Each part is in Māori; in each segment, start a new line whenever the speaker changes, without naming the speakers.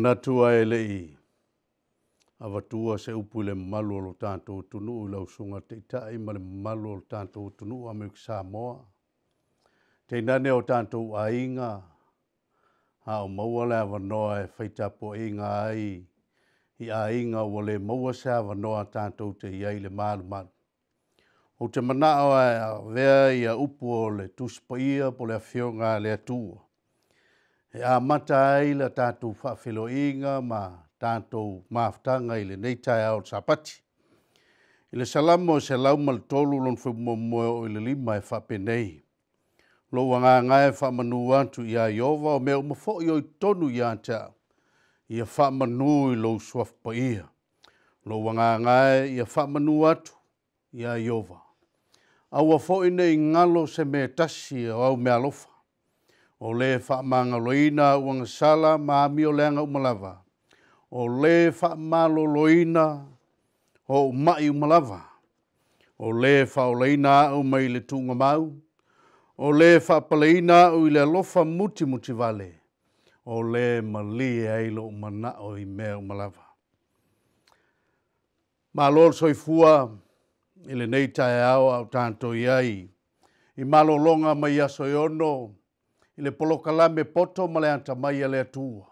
manatua e lei avatua se upu le malu o lo tātou tunu i lau sunga te itai ma le malu o lo tātou tunu a Amerika Samoa. Te nane o tātou ainga ha o maua le avanoa e whaitapo inga ai i ainga o le maua se avanoa tātou te iai le malu malu. O te manao e vea i a upu o le tuspaia po le awhionga le atua. E a mata ai la tātou whaafeloinga ma tātou maafutanga i le neitai au sapati. I le salamo se lau mal tolu lon whamomoe o i le lima e whapenei. Lo wanga ngai whamanu antu i a Iova o mea umafo i oi tonu i anta. I a whamanu i lo suaf pa ia. Lo wanga ngai i a whamanu atu i a Iova. Au a fo ine i ngalo se me tasi o au mea lofa. O le whaamanga loina uanga sala maami o leanga umalava. O le whaamalo loina o mai umalava. O le whaoleina au mai le tunga mau. O le whaapaleina au i le alofa muti muti vale. O le mali eilo umana o i mea umalava. Malol soifua i le neitai au au tanto iai. I malolonga mai aso iono. I le polokalame poto ma le anta mai a le atua.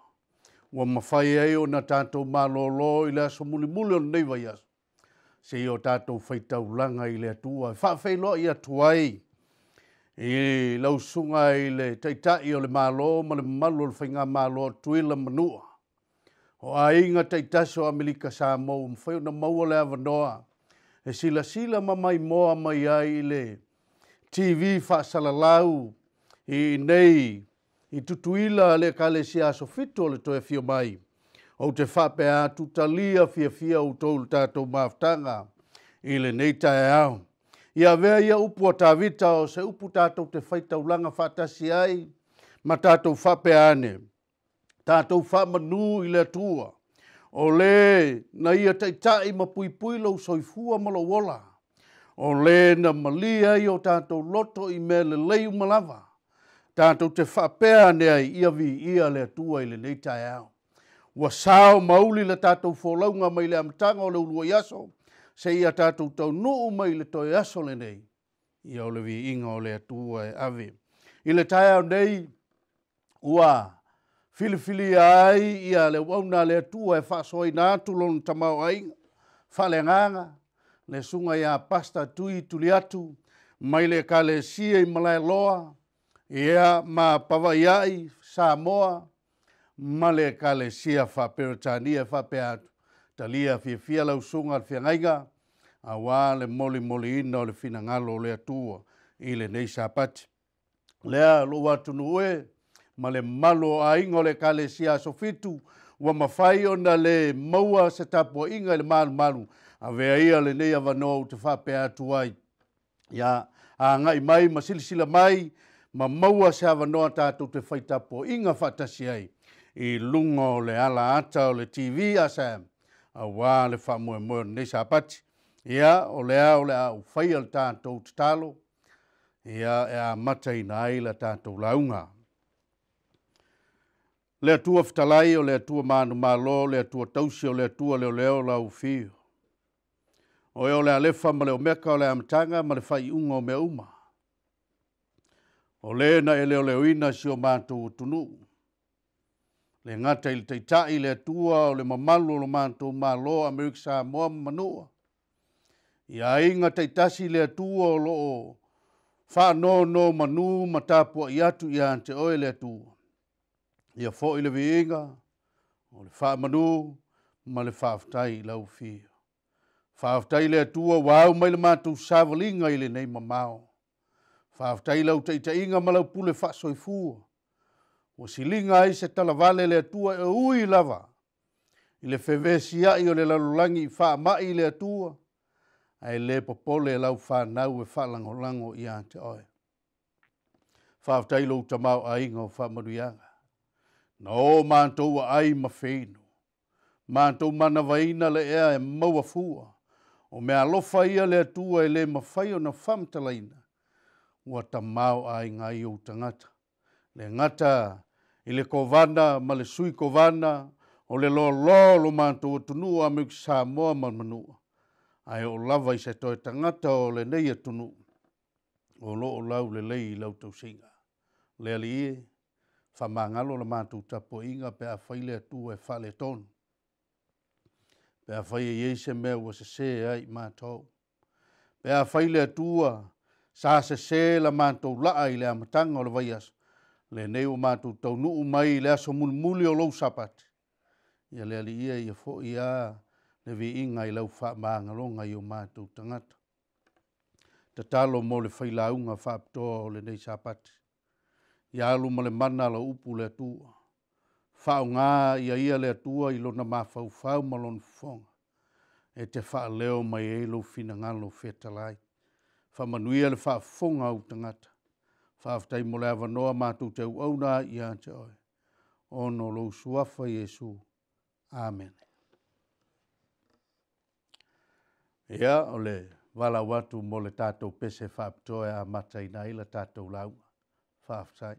Ua mawhai ai o na tātou malolo i le aso muli muli o neiva i aso. Se i o tātou whaitau langa i le atua. Faafeilo i atuai. I lausunga i le taitai o le malo ma le malu o le whainga malo tuila manua. O a inga taitasi o Amerika Samoa. Mwhai o na maua le avanoa. E sila sila mamai moa mai ai le TV whaasalalau. I nei, i tutuila le Ekalesia Luafitu le toe fio mai. O te whapea tutalia fia o tolu tātou maftanga i le neitai au. Ia vea ia upu a tāwita o se upu tātou te whaitaulanga whatasi ai, ma tātou whapea ane. Tātou whamanu i le atua. O le na ia taitai ma pui lo soifua ma lo wola. O le na malia i o tātou loto i me le lei umalava. Tātou te whapea nea ia vi ia le atua i le neitai au. Ua sao mauli le tātou wholaunga mai le amatanga o le ulua iaso, se ia tātou tau nuu mai le toi aso le nei. Ia o le vi inga o le atua e ave. I le tai au nei, ua filifili ai ia le wauna le atua e whaasoi nātu lon tamau ainga. Whale nganga, le sunga ia pasta tui tuli atu, mai le Ekalesia i Malaeloa, ia ma Pavaiai, Samoa, ma le Ekalesia Faaperetania Faapea talia fia lau sunga Faafeagaiga, awa le moli ina o le finangalo o le atua i le nei sapati. Lea Luafitu ma le malo a ingo le Ekalesia Luafitu, ua mawhai o na le maua se tapua inga i le malu, a vea ia le nei avanoa o te Faapea tuai. Ia a ngai mai, ma silisila mai, ma maua se avanoa tātou te whaitapo inga whatasi ai i lunga o le ala ata o le TV asam a wā le whamoe nei sapati. Ia o le au whai al tātou te talo. Ia e a matai na aila tātou launga. Le atua fitalai o le atua manu malo, le atua tausi o le atua leo lau fio. O le alefa ma le o meka o le amatanga ma le whai unga o mea uma. O le na e leo ina si o mātou tunu. Le ngata i le teitai le atua o le mamalu o le mātou malo Amerika Samoa manua. Ia inga teitasi le atua o loo whanau manu matapua i atu i ante oe le atua. Ia fo i le viinga o le whamanu ma le whaafutai lau fia. Whaafutai le atua wau mai le mātou savalinga i le nei mamao. Whaafutai lau teitainga ma lau pule whaasoifua. O silinga ai se talavale le atua e ui lava. I le whewesi ai o le lalulangi i whaamai le atua. Ai le popole lau Fanau e whaalangolango i ante oe. Whaafutai lau tamau ainga o whaamaruianga. Na o mātou ai mawhenu. Mātou manavaina le ea e maua fua. O mea alofa ia le atua e le mawhai o na whamtalaina. Ua tamau ai ngai o tangata. Le ngata i le kovana ma le sui kovana O le lo mātou tunua me ki Samoa manmanua. Ai o lava i se toi tangata o le nei tunu. O lo o lau le lei i lau tau singa. Le ali e, whamangalo le mātou tapo inga pe a whaile atu e whale tonu. Pe a whaia Iese mea ua se ai mātou. Pe a whaile atua sa se la mātou laa i le amatanga o le vaias. Le nei o mātou tau nuu mai le aso muli o lou sapati. Ia le ali ia ia fo ia le vi inga i lau whamangalonga i o mātou tangata. Ta talo mo le whailaunga Faapitoa o le nei sapati. Ia alu ma le mana la upu le atua. Whao ngā ia le atua i lona mawhau ma lona fonga. E te wha leo mai e lo fina ngalo whetalai. Wha manuia le wha fonga au tangata. Wha aftai mo le avanoa mātou te uauna i a te oi. Ono lo suafa Iesu. Amen. Ia o le wala watu mo le tātou pese Faapitoa a matai na ila tātou launga. Wha aftai.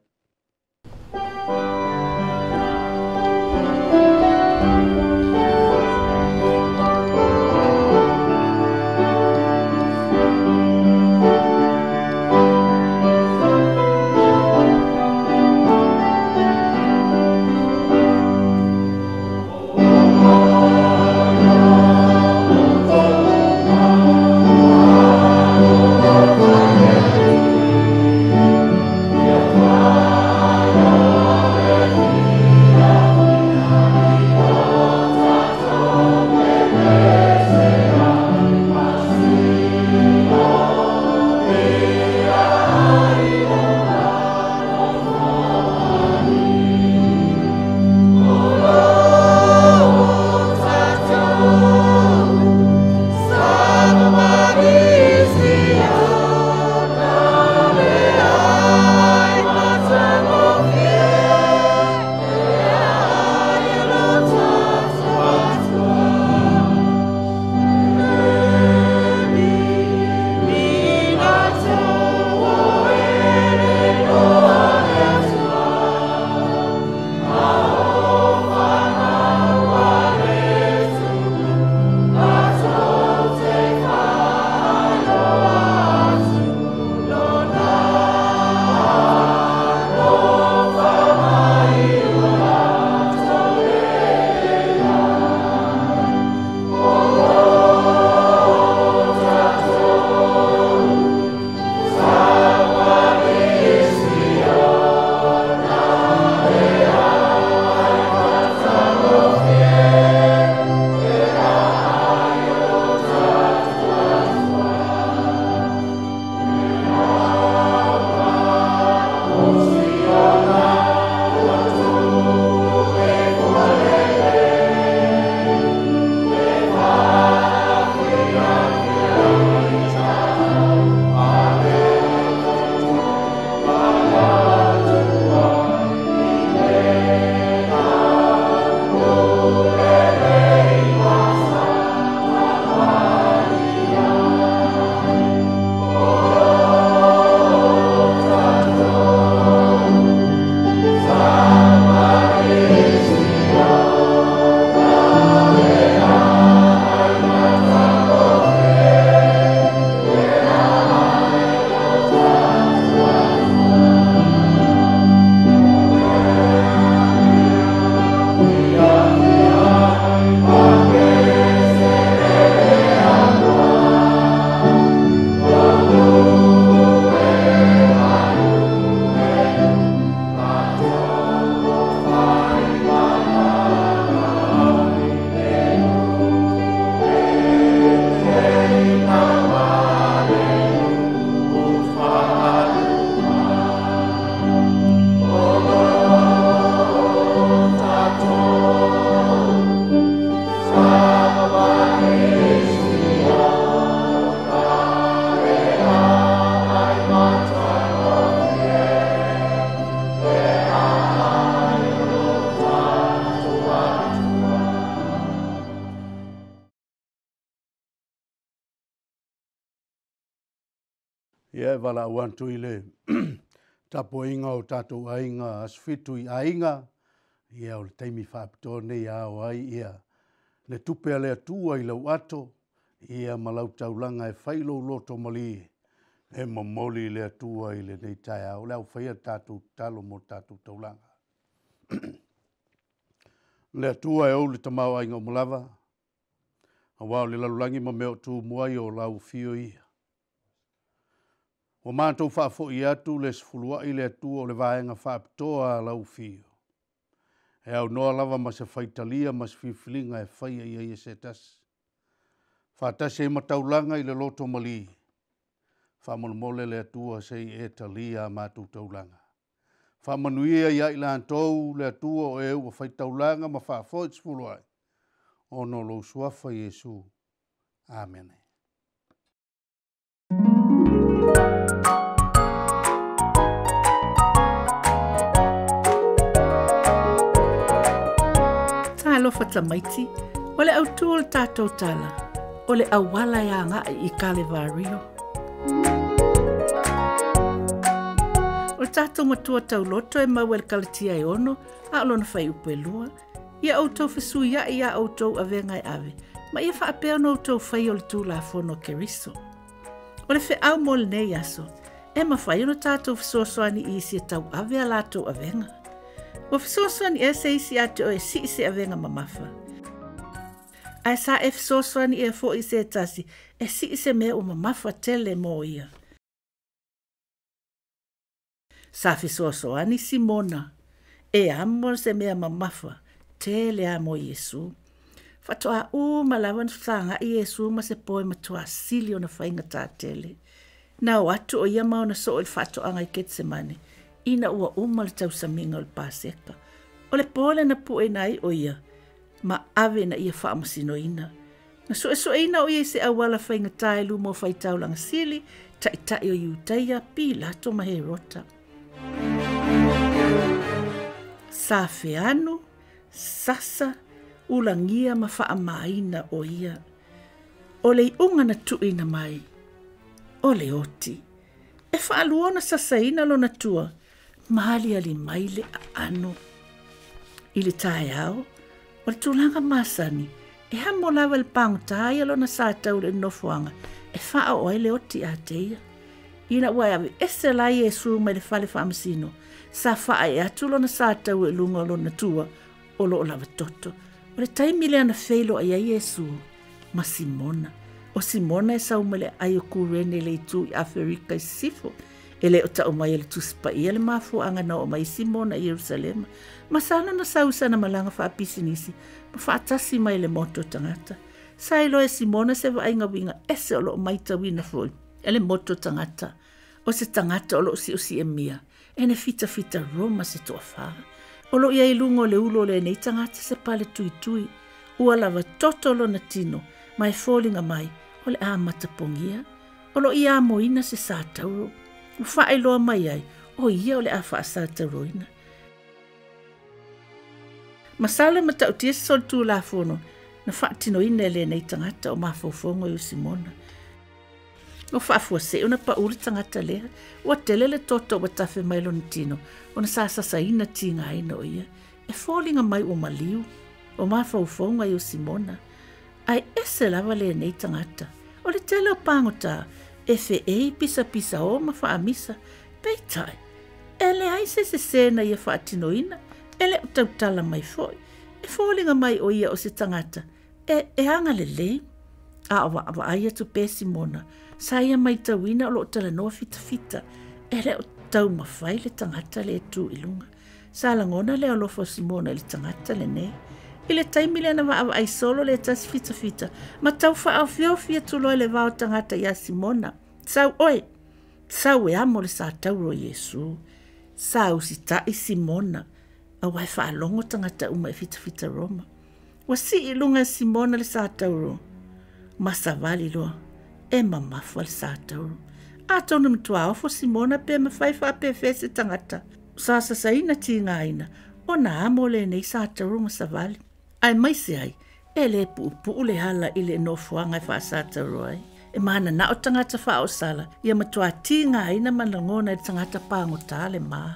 Ia wala wantu i le tapo inga o tātou ainga asfitu i ainga Ia o le taimi Faapitoa nei ao ai ia. Le tupe a le atua I lau ato. Ia malau taulanga e whailo loto mali. E mamoli le atua I le nei tai au. Le au whaia tātou talo mo tātou taulanga. Le atua e au le tamau ainga o malava. A wao le lalulangi ma meo tu muai o lau fio ia. O mātou whaafo I atu le sifulua I le atua o le vaenga Faapitoa lau fio. E au noa lava ma se whaitalia ma se whiwhilinga e whaia ia se tasi. Whaatasi e mataulanga I le loto mali. Whaamolmole le atua se e talia mātou taulanga. Whaamanuia ia I lantou le atua o e ua whaitaulanga ma whaafo I sifuluai. Ono lo suafa Iesu. Amen.
Talofa tamaiti, o le autu o le tātou tala, o le awala ia ngā I Kalevario. O le tātou matua tauloto e mau kalatia e ono, a olona whai upelua, ia autou fesu ia ia autou avenga e ave, ma ia whaapea no autou whai o le tūlafono keriso. O le Feau mo le nei aso, e ma whai ono tātou fesoasoani I isi e tau ave a lātou avenga. O fesoasoani e se isi ate o e si isi avenga mamafa. Ai sa e fesoasoani e fo isi e tasi, e si isi me o mamafa tele mo ia. Sa fesoasoani Simona, e amo se mea mamafa, tele amo Iesu. Fatoa malawan sanga Iesu ma se poe matua sili o na whainga tā tele. Na o atu o ia maona so o le fatoa ngai Getsemane. Ina ua le tausaminga o le paseka. O le pole na pue nai o ia, ma ave na ia whaamasino ina. Na so ina o ia se awala whainga tae lumo whaitau langa sili, tai o iutaia pi lato maherota. Sa feanu, sasa, ulangia ma whaamaina o ia. O le unga na tuina mai. O le oti. E whaaluona sasaina lo na tua. Mahali ali maile a ano. I le tae au, o le tūlanga masani, e hamo lawa le pango tae alo na sātau le nofuanga, e wha o ai le oti a teia. Ina ua ave ese la Iesu mai le whale whaamasino, sa wha e atulo na sātau e lunga lo na tua, o lo o lawa toto. O le taimile ana feilo ai a Iesu, ma Simona. O Simona e saumele ai o kurene le itu I Afrika I Sefo, ele o tau mai ele tuspa I ele mafu anga na o mai Simona I Jerusalema. Masana na sausa na malanga Faapisi nisi, ma faatasi mai le moto tangata. Sa ilo e Simona se wa inga winga ese o lo mai tawina foi. Ele moto tangata, o se tangata o lo si e mia. Ene fita Roma se toa whaa. O lo ia ilungo le ulo le nei tangata se pale tui. Ua lava toto lo na tino, mai fallinga mai, o le a matapongia. O lo ia moina se sa tauro. Ufa iloa mai ai, o ia o le a whaasa tauroina. Masala matautia se sol tū la fono, na whaatino ina le nei tangata o mawhaufongo I Simona. O whaafua se una pa uri tangata lea, ua tele le toto wa tafe mai lo tino, o na sasasa ina tinga aina o ia, e fallinga mai o maliu, o mawhaufongo I Simona. Ai ese lava le nei tangata, o le tele o pangota, e fe pisa o ma whaamisa, peitai. Ele ai se sena ia whaatino ina, ele o tautala mai foi, e fallinga mai o ia o se tangata, e anga le. A awa aia tu pe Simona, sa ia mai tawina o lo tala noa fita, ele o tau mawhai le tangata le tu ilunga. Sa langona le alofo Simona le tangata le ne. Ile taimile na wa ai solo le tas fita, ma tau wha au fia tulo le vao tangata ia Simona. Sau e amo le sa tauro Iesu. Sau si tai Simona, a wai wha alongo tangata uma e fita Roma. Wa si ilunga Simona le sa tauro. Ma Savavali loa, e mamafu le sa tauro. A tonu mtua ofo Simona pe ma Faifeagaiga tangata. Sa saina tinga aina, o na amo le nei sa tauro ma Savavali. Ai mai se ai, e le pu le hala I le nofuanga I whaasata roi. E mana na o tangata wha o sala, ia matua tinga aina malangona I tangata pango tale maa.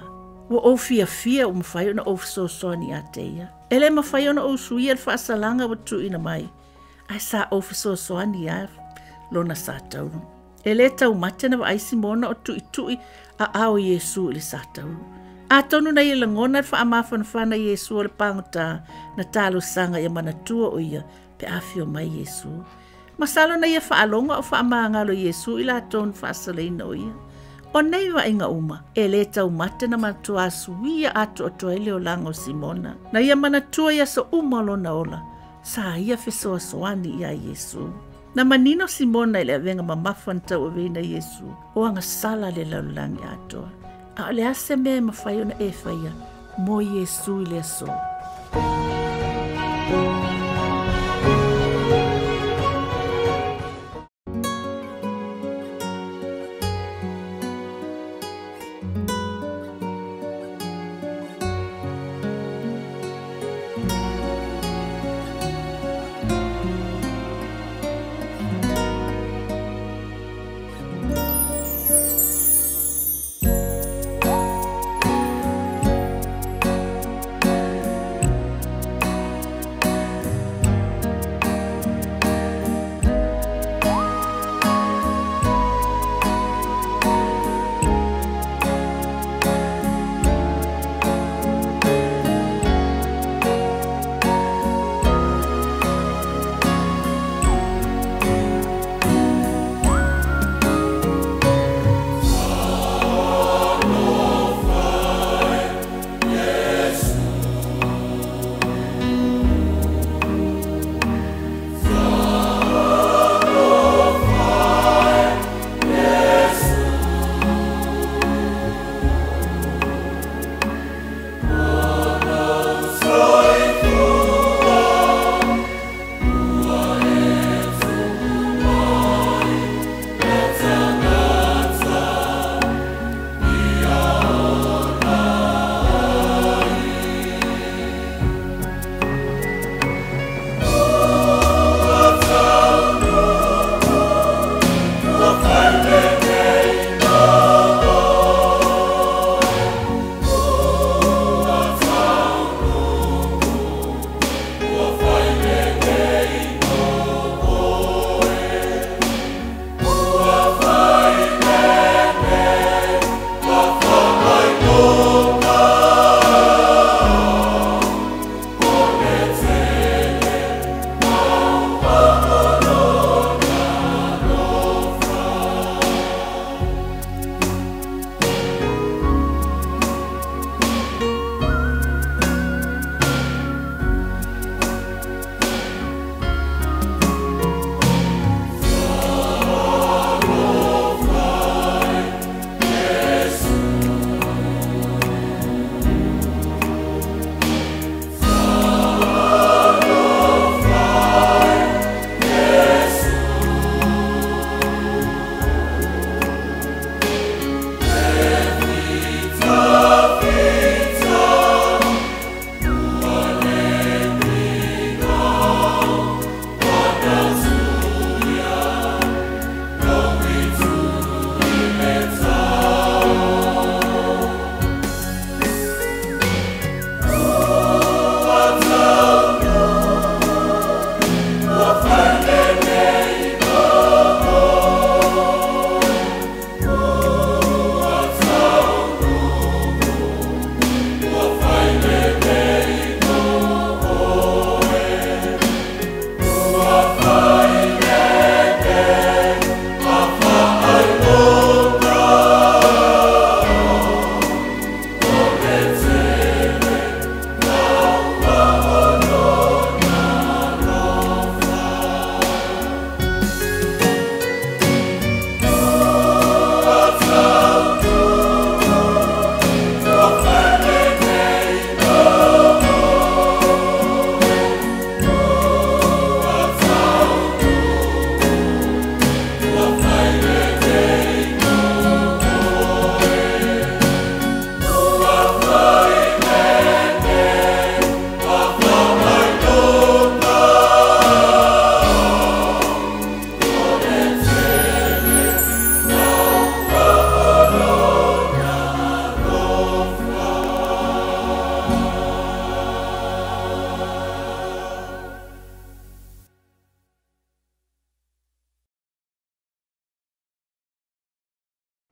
Ua o fia o mawhai ona o fisosoani a te ia. E le mawhai ona o suia le whaasalanga wa tu ina mai. Ai sa o fisosoani a lona sa tauru. E le tau mate na wa aisi mona o tui a ao Iesu le sa tauru. A tonu na ia langona wha amafanafana Iesu o le pangota na talo sanga ia manatua o ia pe afio mai Iesu. Masalo na ia whaalonga o whaamangalo Iesu ila tonu whaasaleina o ia. O nei wa inga uma, e le tau mate na matua suia ato o toele o lango Simona. Na ia manatua ia so umalo na ola, sa ia fesoa soani ia Iesu. Na manino Simona ile avenga mamafan tau avena Iesu, o anga sala le laulangi atoa. A le ase mea mawhai ona e whaia, mo Iesu ile aso.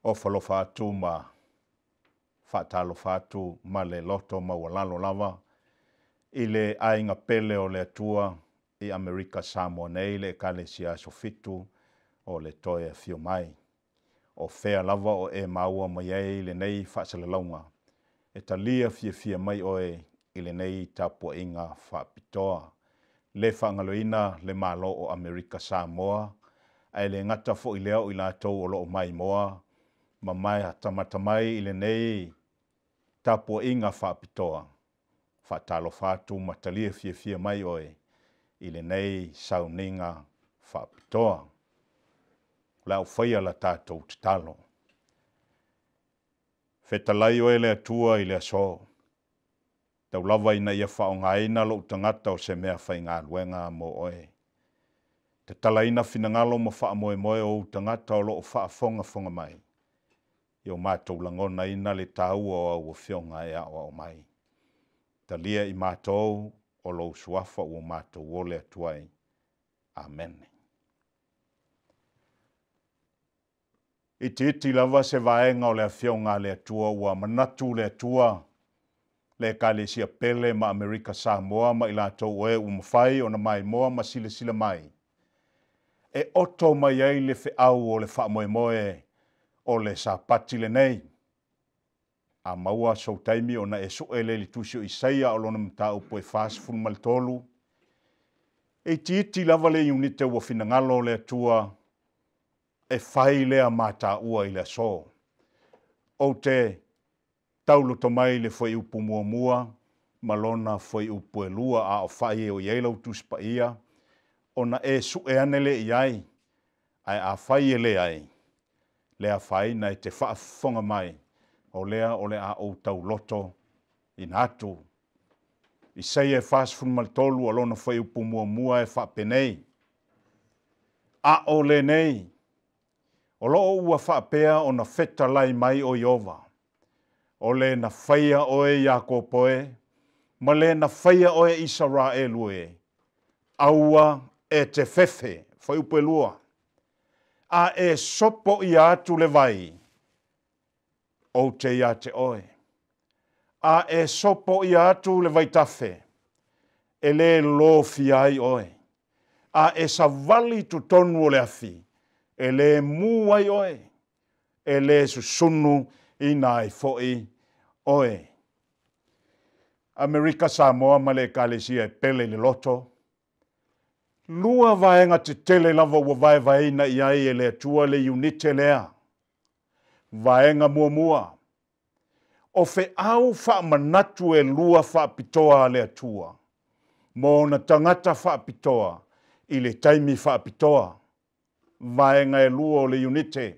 o Luafitu ma Luafitu ma le loto ma walalo lava i le ainga pele o le atua i Amerika Samoa nei le Ekalesia sofitu o le toe Feau mai. O fea lava o e maua mai ai le nei Faasamoa. E talia fia mai oe i le nei tapua inga Faapitoa. Le whangaloina le malo o Amerika Samoa. Ai le ngata fo i leo i lātou o loo mai moa. Ma mai hatamatamai i le nei tapua inga Faapitoa. Talofae ma talia fia mai oe i le nei sauninga Faapitoa. La Aufaia la tātou te talo. Fetalai oe le atua i le aso. Tau lava ina ia whaongaina lo utangata o se mea whainga luenga mo oe. Te talaina finangalo mo wha moe o utangata o lo o whaafonga mai. Io mātou langona ina le tāua o au whionga e o mai. Talia i mātou o lo suafa o mātou o le atuai. Amen. I titi lava se vaenga o le whionga le atua ua manatu le atua. Le Ekalesia pele ma Amerika Samoa ma ilatou oe umawhai o na mai moa ma sila mai. E oto mai ai le Feau o le whaamoemoe o le sapati le nei. A maua so taimi o na e soele li tusio isaia o lona mta upo e fast maltolu. E titi lava le unite ua finangalo le atua e whai lea mata ua i le so. O te taulo tomai le foi upu mua, malona foi upu e lua a o whai o ieilau tuspa ia, o na e su e anele iai, ai a whai e le ai, lea whai na e te whaafonga mai, o lea a o tau loto in atu. I sei e whaasfun maltolu alona foi upu mua e whaapenei. A o le nei, o loo ua whaapea o na feta lai mai o Iova. O le na whaia oe Iakopoe, ma le na whaia oe Israelue. Aua e te fefe, whai upe lua. A e sopo i atu le vai, o te ia te oe. A e sopo i atu le vai tafe, e le lo fiai oe. A e savavali tu tonu o le afi, e le muai oe. E le susunu inai foi oe. Amerika Samoa ma le Ekalesia e pele le loto. Lua vaenga te tele lava ua vaevaina i ai e le atua le unite lea. Vaenga mua. O Feau whaamanatu e lua Faapitoa le atua. Mo na tangata Faapitoa i le taimi Faapitoa. Vaenga e lua o le unite.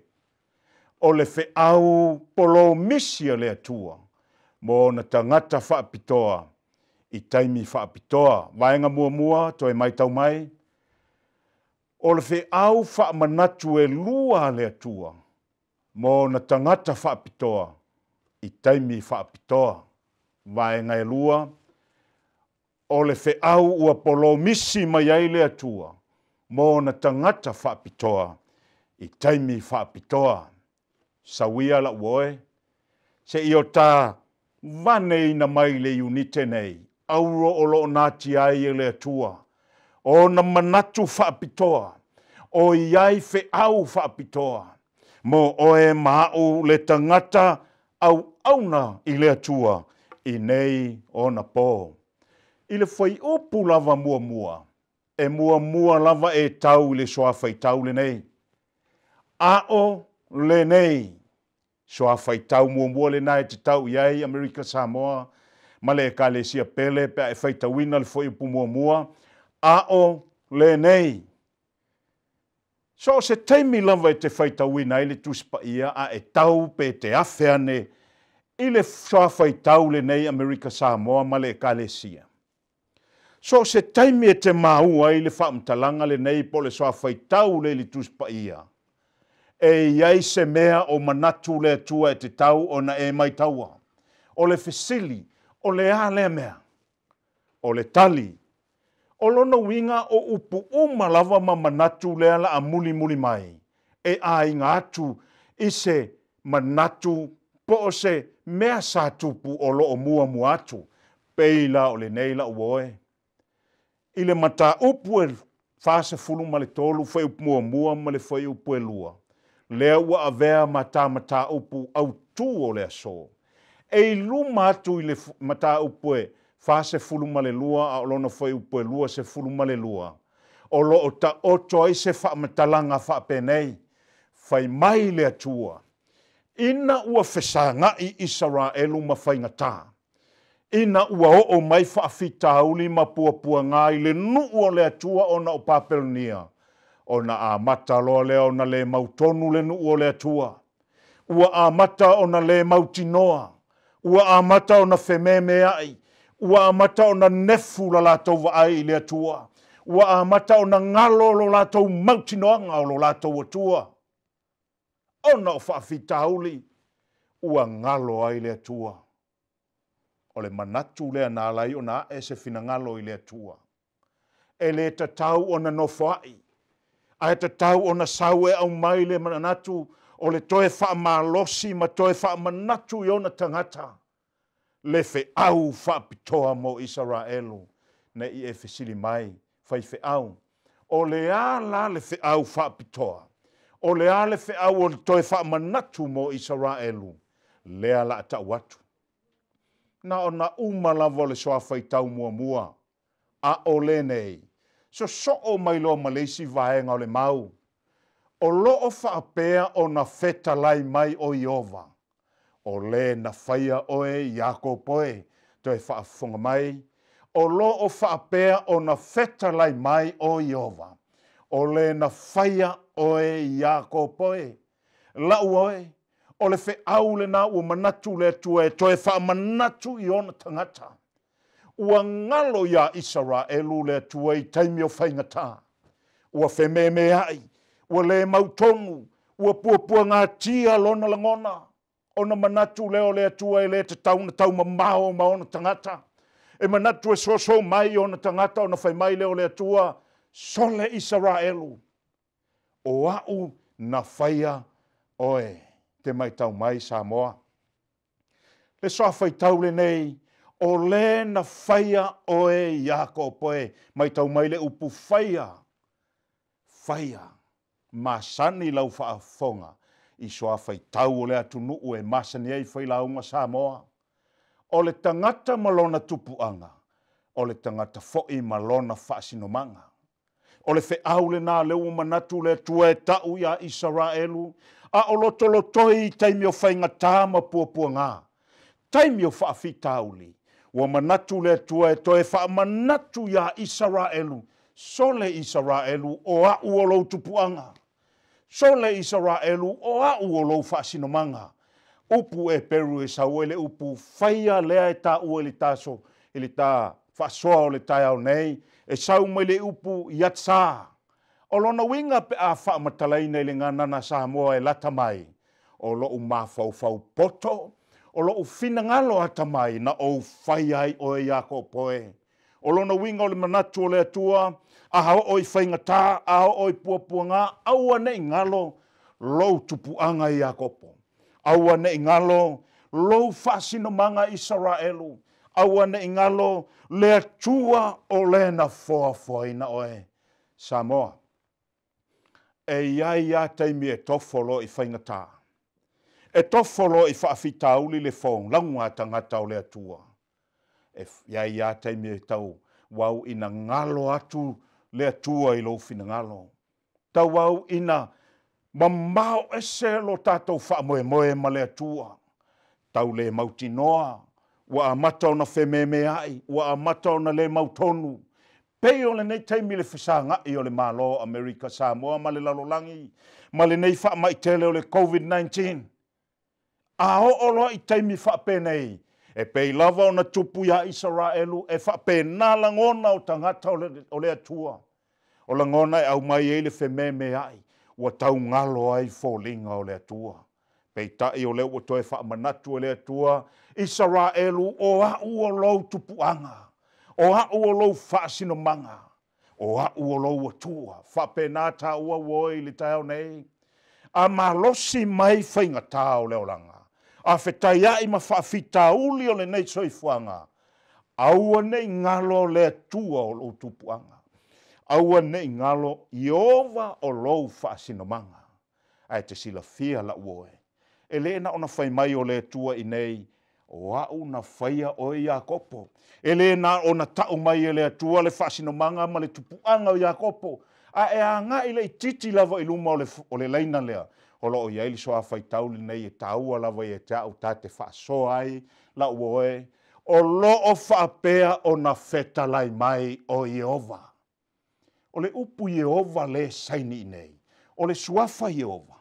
O le Feau polo misia le atua. Mo na tangata Faapitoa i taimi Faapitoa. Vaenga mua to e mai tau mai. O le Feau whaamanatu e lua le atua. Mo na tangata Faapitoa i taimi Faapitoa. Vaenga e lua. O le Feau ua polo misi mai ai le atua. Mo na tangata Faapitoa i taimi Faapitoa. Sawia la uoe. Se io ta vane ina mai le unite nei. Auro o lo nati ai e le atua. O na manatu Faapitoa. O iai Feau Faapitoa. Mo oe maau le tangata au auna i le atua. I nei o na po. I le whai upu lava mua. E mua lava e tau le soafai tau le nei. Ao le nei. Soafai tau mua le nai te tau iai Amerika Samoa. Ma le Ekalesia pele pe e whai tauina le whai upu mua. Ao le nei. So se teimi lava e te whai tauina i le tuspa ia a e tau pe te awheane i le soafai tau le nei Amerika Samoa ma le Ekalesia. So se taimi e te maua i le whaamtalanga le nei po le soafai tau le tuspa ia. E iai se mea o manatu le atua e te tau o na e mai taua. O le fesili, o le le mea, o le tali. O lona winga o upu lava ma manatu le ala a muli mai. E a inga atu i se manatu po o se mea sa tupu o lo o mua atu peila o le neila uoe. Ile mata upu e fase fulu ma le tolu fai upu mua ma le fai upu e lua. Lea ua avea mata upu au tu o le aso. E luma atu i le mata upu e fase fulu ma le lua a olona fai upu e lua se fulu ma le lua. O lo o ta oto ai se wha matalanga wha penei. Fai mai le atua. Ina ua whesanga i Israelu ma whai ngata. Ina ua o mai whaafitauli ma pua ngā i le nuu o le atua o na o Papelonia. O na a mata loa lea o na le mautonu le nuu o le atua. Ua a mata o na le mautinoa. Ua a mata o na whememe ai. Ua a mata o na nefu la lātou wa ai i le atua. Ua a mata o na ngalo lo lātou mautinoanga o lo lātou atua. O na o whaafitauli. Ua ngalo ai le atua. O le manatu lea nā lai o na e se fina ngalo i le atua. E le tatau o na nofai. A te tau o na saue au mai le manatu o le toe wha malosi ma toe wha manatu i ona tangata. Le fe au Faapitoa mo Israelu na i e fesili mai Faifeau. O le ala le fe au Faapitoa. O le ale fe au o le toe wha manatu mo Israelu. Lea la ata watu. Na o na umalavo le soa faitau mua. A o le nei. So o mai loa Malaysi vaenga o le mau. O loo whaapea o na feta lai mai o Iova. O le na whaia oe Iako poe. Toi whaafonga mai. O loo whaapea o na feta lai mai o Iova. O le na whaia oe Iako poe. Lau oe. O le fe au le na ua manatu le tue. Toi wha manatu i ona tangata. Ua ngalo ia Israelu le tua i taimi o whaingata. Ua whememe ai. Ua le mautonu. Ua pua ngā tia lona langona. Ona manatu leo le tua i le te tauna tau mamao ma ona tangata. E manatu e so mai ona tangata ona whai mai leo le tua. Sole Israelu. O au na whaia oe. Te mai tau mai Samoa. Le soa whai tau le nei. O le na whaia oe Iako poe. Mai tau mai le upu whaia. Whaia. Masani lau whaafonga. I soa whai tau o le atunu ue masani ei whai launga Samoa. O le tangata malona tupuanga. O le tangata foi malona whaasinomanga. O le au le nā leu manatu le tue tau ia Israelu. A o lotoi taimi o whainga tāma pua ngā. Taimi o whaafitauli. Wa manatu le tua e toe wha manatu ia Israelu. Sole Israelu o au o lou tupuanga. Sole Israelu o au o lou whaasinomanga. Upu e peru e sauele upu whaia lea e tā ua li tāso. Ili tā whaasoa o le tai au nei. E sau mai le upu iatsa. O lona winga pe a whaamatalaina i le nganana Samoa e lata mai. O lo Faufau poto. O lo fina ngalo ata mai na o Faifeagaiga o Iako poe. O lona winga o le manatu o le atua. A hao o i whaingata, a hao o i pua ngā. Aua ne ngalo lou tupuanga Iako po. Aua ne ngalo lou whaasinomanga Israelu. Aua ne ngalo le atua o le na foafoina oe. Samoa. E ia taimi e tofolo i whaingata. E tofolo i whaafitauli le fong, langua tangata o le atua. E ia taimi e tau, wau ina ngalo atu le atua i lo fina ngalo. Tau wau ina mamao ese lo tātou whaamoe ma le atua. Tau le mautinoa, wa amata o na whememe ai, wa amata o na le mautonu. Pei o le nei taimi le whisanga i o le malo Amerika Samoa ma le lalolangi, ma le nei wha maitele o le COVID-19. A o loa i taimi whaapenei, e pei lava o na tupu ia Israelu, e whaapena langona o tangata o le atua. O langona e au mai e le whememe ai, ua tau ngalo ai fōlinga o le atua. Pei tai o le ua toe whaamanatu o le atua, Israelu o au o lou tupuanga. O au o lou whaasinomanga. O au o lou atua. Whapena ta ua woi li tau nei. A malosi mai whaingata o leolanga. A whetaiai ma whaafitauli o le nei soifuanga. Aua nei ngalo le tua o lo tupuanga. Aua nei ngalo Iova o lo whaasinomanga. Ai te sila fia la uoe. E le na ona whai mai o le tua i nei, o au na whaia o Iakopo. E le na ona tau mai e le tua le whaasinomanga ma le tupuanga o Iakopo. A e anga i le titi lava i luma o le leina lea. O lo o iaili soa whai tauli nei e taua lava i e te au tate Faasoa ai la uoe. O lo o whaapea o na whetalai mai o Iova. O le upu Iova le saini nei. O le suafa Iova.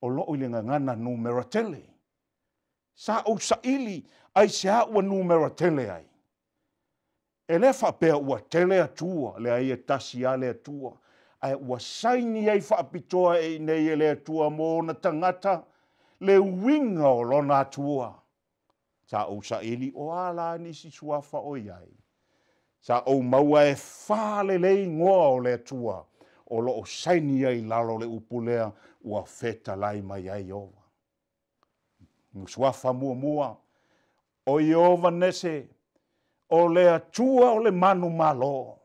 O lo o le ngangana numera tele. Sa o saili ai se ua numera tele ai. E le whaapea ua tele atua, le ai e tasi a le atua. Ai ua saini ai Faapitoa e nei e le atua mo na tangata, le winga o lona atua. Sa o saili o ala nisi suafa o iai. Sa o maua e whale le ingoa o le atua. O lo o saini ai lalo le upulea ua feta lai mai ai Iova. Suafa mua mua. O Iova nese. O le atua o le manu malo.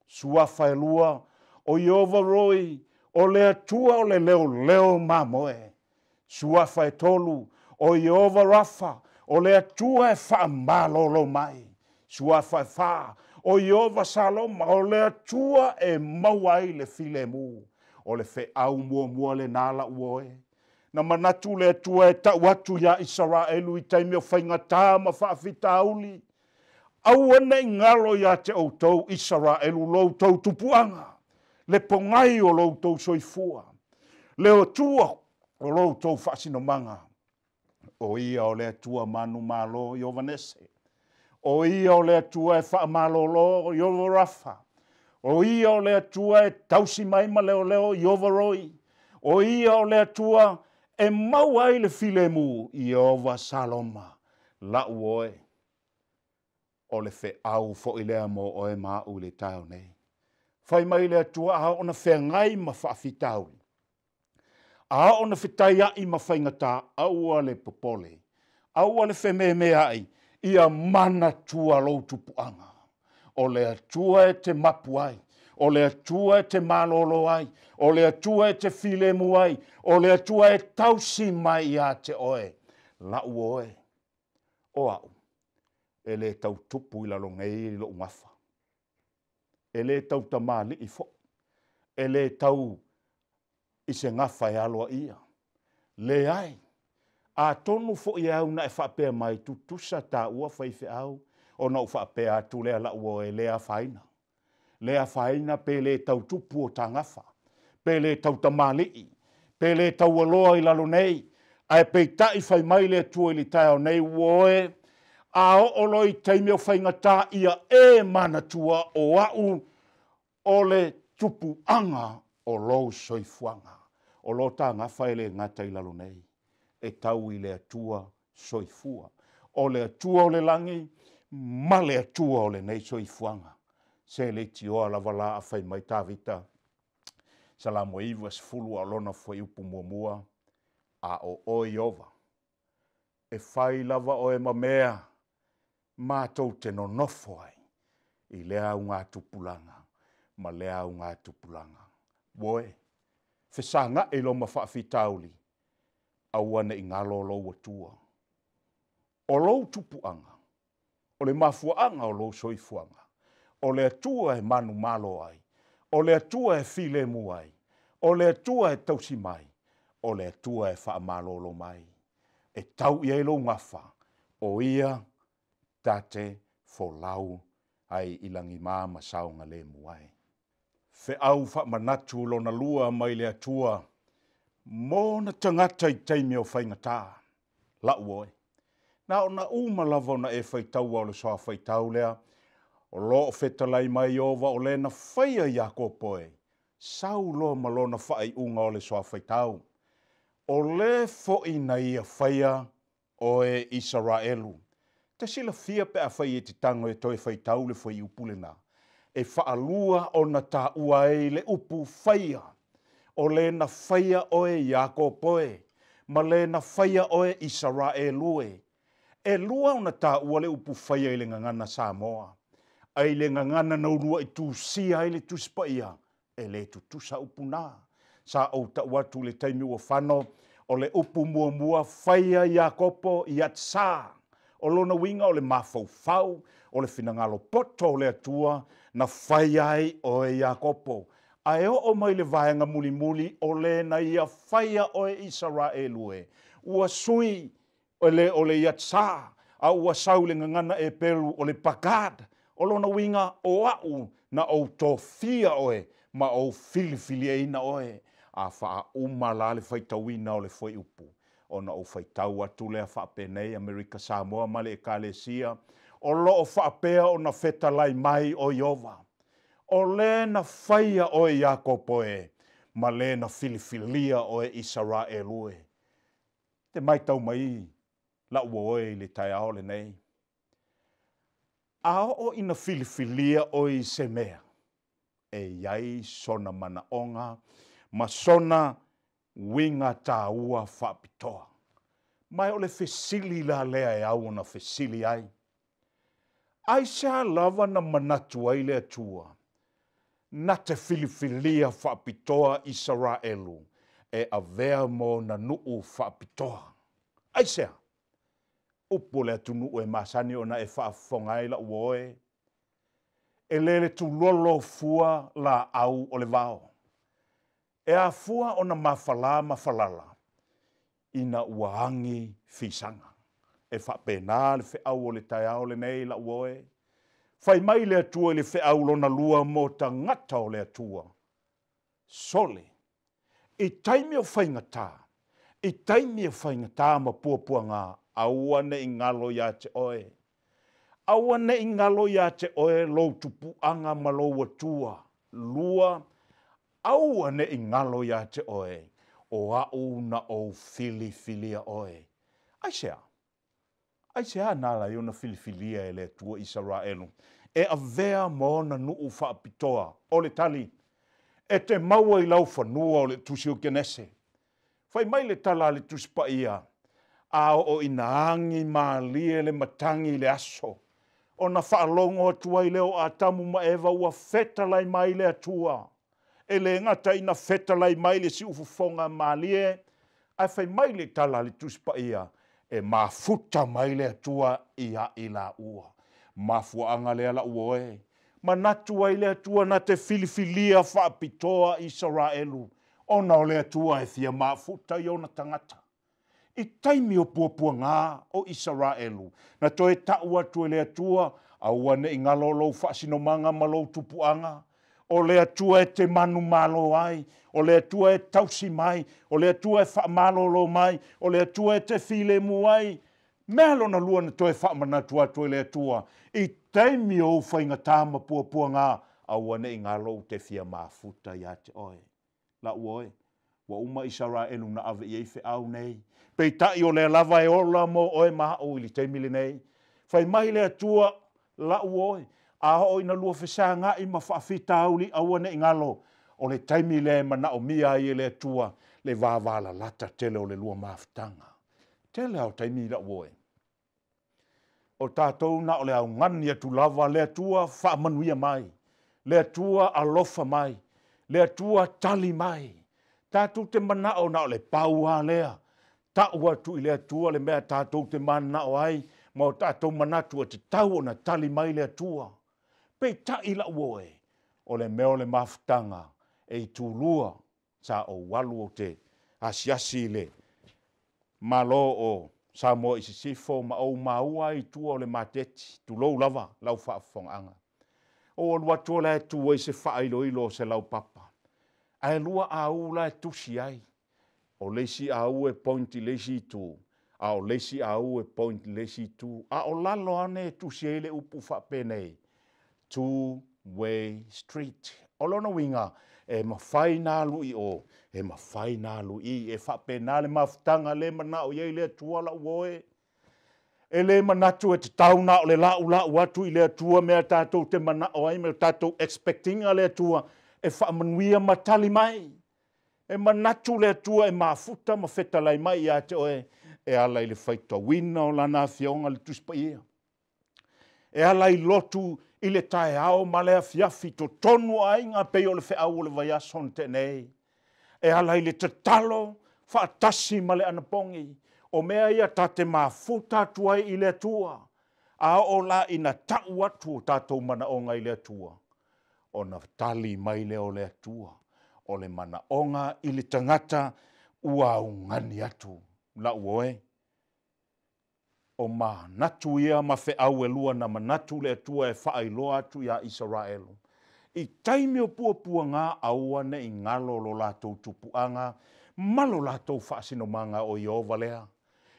Suafa e lua. O Iova roi. O le atua o le leo leo mamoe. Suafa e tolu. O Iova rafa. O le atua e wha malo lo mai. Suafa e wha. O Iova saloma. O le atua e mawai le file mu. O le fe au mua mua le nala uoe. Na manatu le atua e tau atu ya Israelu i taimi o whaingata ma whaafitauli. Au ane ngalo ya te outou Israelu loutou tupuanga. Le pongai o loutou soifua. Le otua o loutou whaasinomanga. O ia o le atua manu malo Iova nese. O ia o le atua e whaamalolo Iova rafa. O ia o le atua e tausi mai ma leo leo Iova roi. O ia o le atua e mau ai le filemu Iova saloma. La uoe. O le fe au fo ilea mo o e mau le tau nei. Fai mai le atua a ona fe ngai ma whaafitauli. A ona fitaia i ma whaingata aua le popole. Aua le fe me ai. Ia mana tua lo tupuanga. O le atua e te mapu ai. O le atua e te malolo ai. O le atua e te filemu ai. O le atua e tausi mai a te oe. La uoe. O au. E le tau tupu i lalongei lo ngafa. E le tau tamali i fo. E le tau i se ngafa e aloa ia. Le ai. A tonu fo i au na e whapea mai tutusa ta ua Faifeau. O na u whapea tu lea la ua e lea whaina. Lea whaina pe le tau tupu o ta ngafa. Pe le tau tamali. Pe le tau aloa i lalo nei. Ai pe tai whai mai le tua ili tai o nei uoe. A o olo i teimi o whaingata ia e mana tua o au o le tupu anga o lou soifuanga. O lo ta ngafa ele ngata i lalo nei. E tau i le atua soifua. O le atua o le langi, ma le atua o le nei soifuanga. Se le tioa la wala a whai mai tāwita. Salamo iwa sifulu a lona fwai upu muamua. A o Iova. E whai lava o e mamea. Mātou te nonofo ai. I lea au ngā tupulanga. Ma lea au ngā tupulanga. Boe. Whesanga e lo ma whaafitauli. Awana i ngalo lo atua. O lo tupuanga. O le mafuanga o lo soifuanga. O le atua e manu malo ai. O le atua e filemu ai. O le atua e tausi mai. O le atua e whaamalolo mai. E tau i elo ngafa. O ia tate folau ai ilangi mama saunga le muai. Fe au manatu lo na lua mai le atua. Mo na tangata i teimi o whaingata. La uoi. Na o na umalava na e whaitau au le soa whaitau lea. O lo o whetalai mai Iova o le na whaia Iakopoe. Sau lo malona whai unga o le soa whaitau. O le fo ina ia whaia o e Israelu. Te sila fia pe a whai e te tango e toi whaitau le whai upule na. E whaalua o na tā ua e le upu whaia. o le na whaia oe Iakopoe, ma le na whaia oe Israelue. E lua ona tā ua le upu whaia i le ngangana Samoa. Ai le ngangana na urua i tūsia i le tuspaia, e le tutusa upu nā. Sa au ta watu le taimi ua whano, o le upu mua mua whaia Iakopo i atsa. O lona winga o le Fau, o le finangalo poto o le atua, na whaia ai o e Iakopo. Ai o mai le vaenga muli muli o le na ia whaia o e Israelue. Ua sui o le iatsa, a ua sau le ngangana e peru o le Backgroud. O lona winga o au na o tofia oe, ma o filifili eina oe. A wha umala le whaitawina o le whai upu. O na o whaitau atu lea whaapenei Amerika Samoa ma le Ekalesia. O lo o whaapea o na whetalai mai o Iova. O le na whaia o e Iakopoe, ma le na filifilia o e Israelue. Te mai tau mai, la ua oe le tai ao le nei. A o ina filifilia o i semea, e iai sona manaonga, ma sona winga Taua Faapitoa. Mai o le fesili la lea e au na fesili ai. Ai sa lava na manatu ai le atua. Na te filifilia Faapitoa Israelu e avea mo na nuu Faapitoa. Ai sea. Upo le atunu e masani o na e whaafongai la uoe. E lele tu lolo fua la au o le vao. E a fua o na mafalala. Ina uahangi fisanga. E whapena le whiau o le tai au le nei la uoe. Whai mai le atua le whiau lona lua mo ta ngata o le atua. Sole. I taimi o whaingata. I taimi o whaingata ma puapua ngā. Aua ne ingalo ya te oe. Aua ne ingalo ya te oe lo tupu anga ma lo watua. Lua. Aua ne ingalo ya te oe. O au na o filifilia oe. Aisea. Aisea nala yo na filifilia e le tua Israelu. E avea mo na nuu Faapitoa. O le tali. E te maua i lau whanua o le tusio kenese. Whai mai le tala le tuspaia. A o inaangi maalie le matangi le aso. O na whaalongo atua i leo a tamu ma ewa ua fetalai mai le atua. E le ngata ina fetalai mai le si ufufonga maalie. Ai whai mai le tala le tuspaia. E mafuta mai le atua ia ila ua. Mafuanga le ala uoe. Manatu ai le atua na te filifilia Faapitoa Israelu. Ona o le atua e fia mafuta i ona tangata. I taimi o puapua ngā o Israelu. Na toe taua tue le atua, aua ne ingalo lo whaasinomanga ma lo tupuanga. O le atua e te manu malo ai. O le atua e tausi mai. O le atua e whaamalo lo mai. O le atua e te file mu ai. Mea lona lua na toe whaamanatu atu le atua. I taimi o whaingata ma puapua ngā, aua ne ingalo te fia mafuta ia te oe. La uoe. Wa uma Israelu na ave i eife au nei. Pei tai o le lava e ola mo oe maha o ili te mili nei. Whai mai le atua la uoe. A o ina lua whesa ngā i ma whaafita auli aua ne ingalo. O le taimi le mana o mia i le atua. Le vāvala lata tele o le lua maafutanga. Tele au taimi la uoe. O tātou na o le au ngani atu lava le atua whaamanuia mai. Le atua alofa mai. Le atua tali mai. Tātou te manao na o le paua lea. Taua tu i le atua le mea tātou te manao ai. Ma o tātou manatua te tau o na tali mai le atua. Pei ta i la uoe. O le meo le mafutanga. E i tūlua sa o walu o te asiasi le. Malo o Samoa i Sefo ma o maua i tua o le mateti. Tu lou lava lau whaafonganga. O luatua le tua i se whailo ilo se lau papa. Ai lua au la tusi ai. O leisi au e pointi leisi tu. A o leisi au e pointi leisi tu. A o lalo ane tusi ele upu whapene. Two-way street. O lona winga e mawhai nālu i o. E mawhai nālu i. E whapena le mafutanga le mana o iei le tua la uoe. E le manatu e te tauna o le lau atu i le atua mea tātou te mana o ai mea tātou expectinga le atua. E whaamanuia matali mai. E manatu le atua e mafuta ma fetalai mai ia te oe. E ala i le whaitoa wina o lana fionga le tuspa ia. E ala i lotu i le tae ao ma lea fiafi to tonu ainga pei o le whiau o le vaiason tenei. E ala i le tatalo whaatasi ma le anapongi. O mea ia tate mafuta tuai i le atua. A o la ina tau atu o tatou mana onga i le atua. O na tali mai le o le atua. O le mana onga i le tangata ua ungani atu. La uoe. O ma natu ia ma fe au e lua na manatu le atua e whaailoa atu ia Israelu. I taimi o pua ngā aua ne i ngalo lo lātou tupuanga, malo lātou whaasinomanga o Iova lea.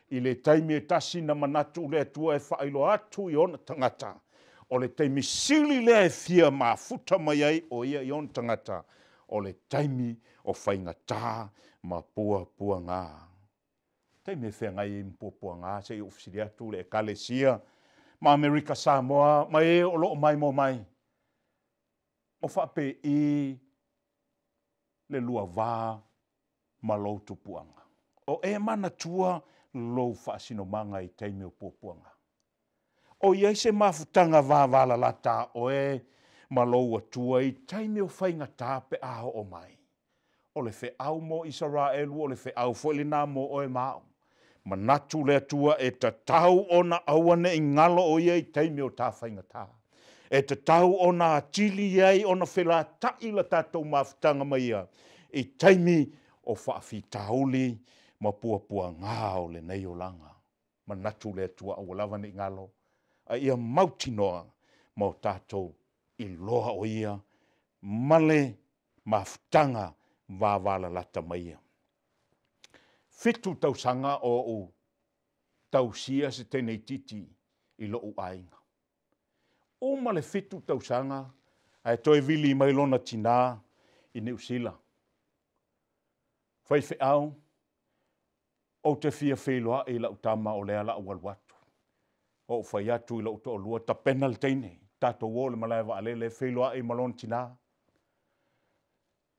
I le taimi e tasi na manatu le atua e whaailoa atu i ona tangata. O le taimi sili lea e fia ma futa mai ai o ia i ona tangata. O le taimi o whaingata ma pua ngā. Taimi e whea ngai i pua ngā, se i ofisiri atu le Ekalesia, ma Amerika Samoa, ma e o loo mai mo mai. O whape i le lua vā ma lou tupuanga. O e mana tua lou whaasino manga i taimi o puapuanga. O iei se mafutanga vāwala lata o e ma lou atua i taimi o whaingata pe aho o mai. O le wheau mo Israelu, o le wheau whoelina mo o e mao. Manatu le atua e ta tau ona awane i ngalo o iei taimi o tā whaingata. E te tau o nā tili iei o na whela tai la tātou mawhitanga maia. I taimi o whaafitauli ma pua ngā o le nei o langa. Manatu le atua o lawa ni ngalo. A ia mautinoa ma o tātou i loa o ia. Male mawhitanga wāwala lata maia. Fitu tausanga o u tausia se tenei titi i lo u ainga. O male fitu tausanga, ai toi vili mai lona tina i New Zealand. Faifeau, o te fia wheloa i la utama o lea la ualuatu. O whai atu i la uto o lua ta penalteine, tato wo le Malaeloa alele wheloa i malona tina.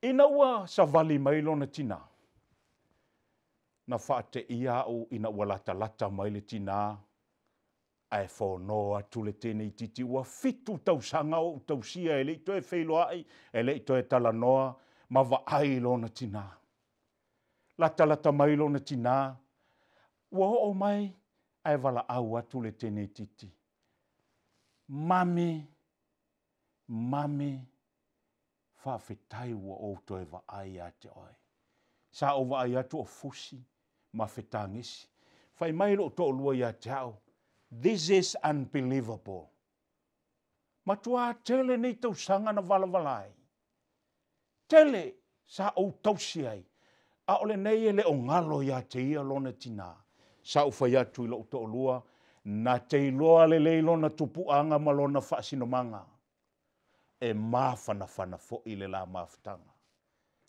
Ina ua Savavali mai lona tina. Na whaate ia o ina ua lata mai le tina. Ai whono atu le tēnei titi ua fitu tausanga o tausia e le ito e wheloa ai, e le ito e tala noa, ma wa ai lona tina. Lata mai lona tina, ua o mai, ai wala au atu le tēnei titi. Mami, whawhetai ua o to e wa ai a te oi. Sa o wa ai atu o fusi, ma whetangisi. Whai mai lo to o lua i a te au. This is unbelievable. Matua tele nei tau sanga na valavalai. Tele sa o tausi ai. A ole nei ele o ngalo ia te ia lona tina. Sa o whai atu i lo to o lua. Na te iloa le lona tupuanga ma lona whaasinomanga. E mawhana fo i le la mawhtanga.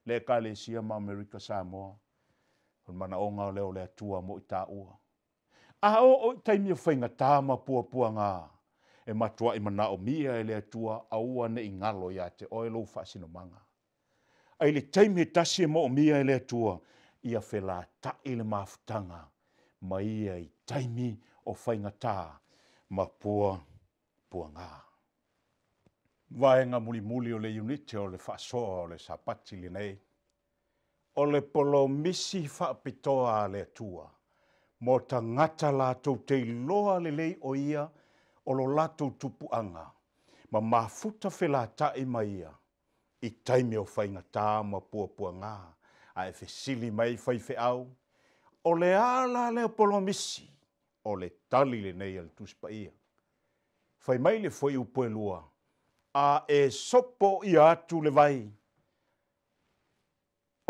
Le Ekalesia ma Amerika Samoa. Mana onga o leo le atua mo i Taua. A o taimi o whaingata ma pua ngā. E matua i mana o mia e le atua aua ne i ngalo ia te oelo whaasinomanga. Ai le taimi e tasi e mo o mia e le atua ia whela ta i le mawhtanga. Ma ia i taimi o whaingata ma pua ngā. Vaenga muli o le unite o le Faasoa o le sapati le nei. O le polo misi Faapitoa le atua. Mo tangata lātou te iloa le lei o ia o lo lātou tupuanga. Ma mafuta whela tai mai ia. I taimi o whaingata ma pua ngā. A e whesili mai Faifeau. O le ala le polo misi. O le tali le nei al tuspa ia. Whai mai le foi upoe lua. A e sopo i atu le vai.